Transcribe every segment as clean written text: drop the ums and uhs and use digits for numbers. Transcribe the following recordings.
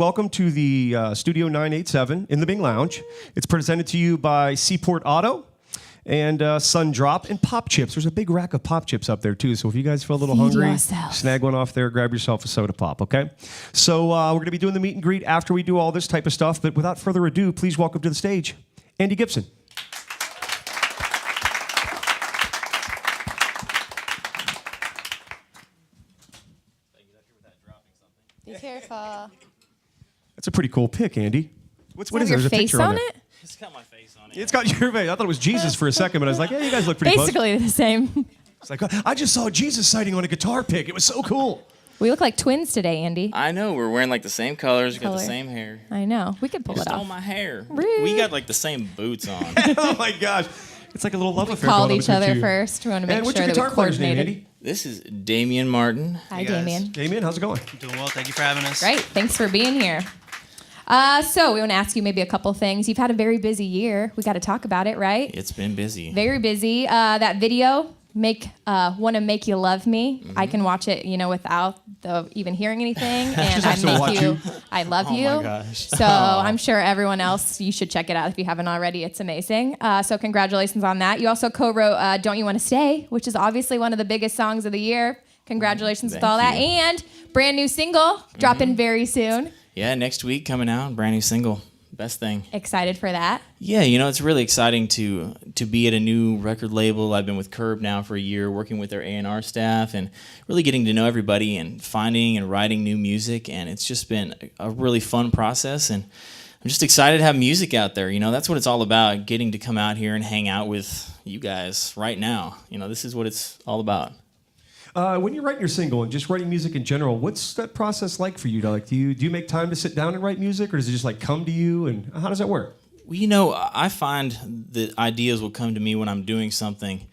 welcome to the Studio 987 in the Bing Lounge. It's presented to you by Seaport Auto and Sun Drop and Pop Chips. There's a big rack of Pop Chips up there, too. So if you guys feel a little hungry, snag one off there, grab yourself a soda pop, okay? So we're going to be doing the meet and greet after we do all this type of stuff. But without further ado, please welcome to the stage, Andy Gibson. Be careful. That's a pretty cool pic, Andy. What is your it? There's a face picture on there. it? It's got my face on it. It's got your face. I thought it was Jesus for a second, but I was like, yeah, you guys look pretty close. Basically the same. It's like, I just saw a Jesus sighting on a guitar pick. It was so cool. We look like twins today, Andy. I know. We're wearing like the same colors. We got the same hair. I know. We could pull You it stole off. my hair. Rude. We got like the same boots on. Oh my gosh. It's like a little love affair. Called going on each between other you. first. We want to make And what's sure your that guitar we player's name, coordinated. Andy? This is Damian Martin. Hi, guys. Damien. Damien, how's it going? Doing well. Thank you for having us. Great. Thanks for being here. So we want to ask you maybe a couple things. You've had a very busy year. We got to talk about it, right? It's been busy. Very busy. That video, Want to Make You Love Me. I can watch it, without even hearing anything, and I love you. Oh my gosh. So I'm sure everyone else, you should check it out if you haven't already. It's amazing. So congratulations on that. You also co-wrote "Don't You Want to Stay," which is obviously one of the biggest songs of the year. Congratulations with all that, and brand new single dropping very soon. Yeah, next week coming out, brand new single. Best thing. Excited for that. Yeah, it's really exciting to be at a new record label. I've been with Curb now for a year, working with their A&R staff and really getting to know everybody and finding and writing new music. And it's just been a really fun process. And I'm just excited to have music out there. That's what it's all about, getting to come out here and hang out with you guys right now. This is what it's all about. When you're writing your single and just writing music in general, what's that process like for you? Do you make time to sit down and write music, or does it just come to you? And how does that work? Well, I find that ideas will come to me when I'm doing something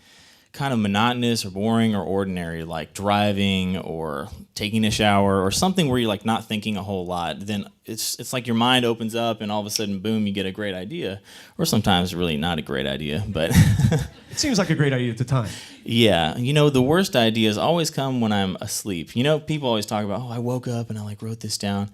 kind of monotonous or boring or ordinary, like driving or taking a shower or something where you're not thinking a whole lot. Then it's like your mind opens up and all of a sudden, boom, you get a great idea. Or sometimes really not a great idea, but it seems like a great idea at the time. Yeah, the worst ideas always come when I'm asleep. People always talk about, I woke up and I wrote this down.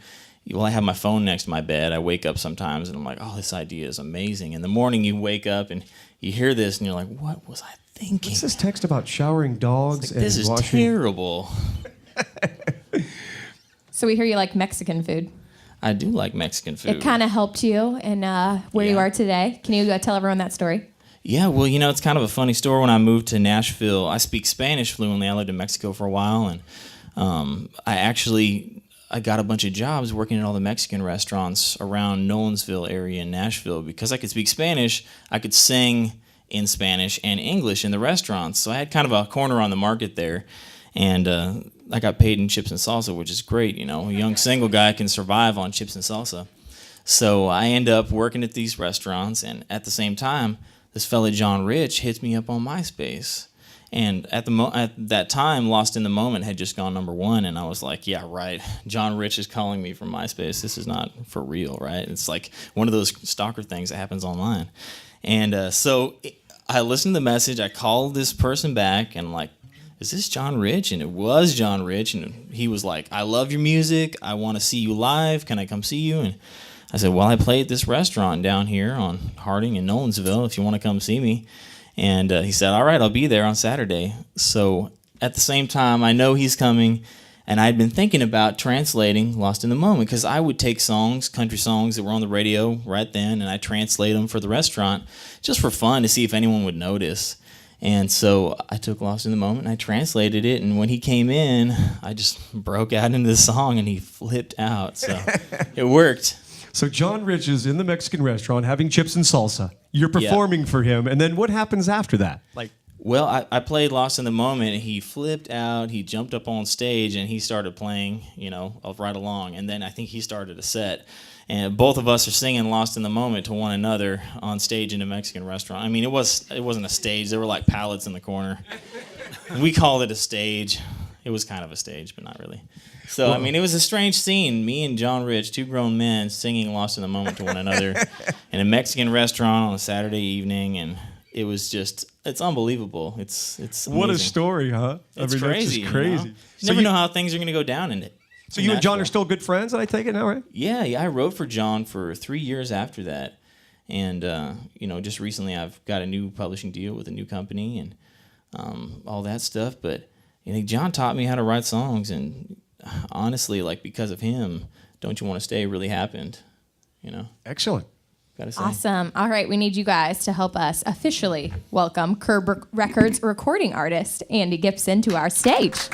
Well, I have my phone next to my bed. I wake up sometimes and I'm like, oh, this idea is amazing. In the morning you wake up and you hear this and you're like, what was I thinking? What's this text about showering dogs and this is washing? terrible. So we hear you like Mexican food. I do like Mexican food. It kind of helped you in where you are today. Can you tell everyone that story? Yeah, well, it's kind of a funny story. When I moved to Nashville, I speak Spanish fluently. I lived in Mexico for a while, and I got a bunch of jobs working at all the Mexican restaurants around Nolensville area in Nashville. Because I could speak Spanish, I could sing in Spanish and English in the restaurants. So I had kind of a corner on the market there, and I got paid in chips and salsa, which is great. A young single guy can survive on chips and salsa. So I end up working at these restaurants, and at the same time, this fella John Rich hits me up on MySpace. And at that time, Lost in the Moment had just gone #1, and I was like, yeah, right. John Rich is calling me from MySpace. This is not for real, right? It's like one of those stalker things that happens online. And so I listened to the message. I called this person back, and I'm like, is this John Rich? And it was John Rich, and he was like, I love your music. I want to see you live. Can I come see you? And I said, well, I play at this restaurant down here on Harding in Nolensville if you want to come see me. And he said, all right, I'll be there on Saturday. So at the same time, I know he's coming, and I'd been thinking about translating Lost in the Moment, because I would take songs, country songs that were on the radio right then, and I'd translate them for the restaurant just for fun to see if anyone would notice. And so I took Lost in the Moment and I translated it, and when he came in, I just broke out into the song and he flipped out. So it worked. So John Rich is in the Mexican restaurant having chips and salsa. You're performing for him, and then what happens after that? Well, I played Lost in the Moment. He flipped out. He jumped up on stage and he started playing, right along. And then I think he started a set. And both of us are singing Lost in the Moment to one another on stage in a Mexican restaurant. I mean, it wasn't a stage. There were like pallets in the corner. We called it a stage. It was kind of a stage, but not really. So, I mean, it was a strange scene. Me and John Rich, two grown men, singing Lost in the Moment to one another in a Mexican restaurant on a Saturday evening, and it was just, it's unbelievable. It's amazing. What a story, huh? It's crazy. It's just crazy. You never know how things are going to go down in it. So you and John are still good friends, I take it now, right? Yeah, I wrote for John for 3 years after that. And, just recently I've got a new publishing deal with a new company and all that stuff. But John taught me how to write songs. And honestly, because of him, Don't You Want to Stay really happened, Excellent. Gotta say. Awesome. All right, we need you guys to help us officially welcome Curb Records recording artist Andy Gibson to our stage.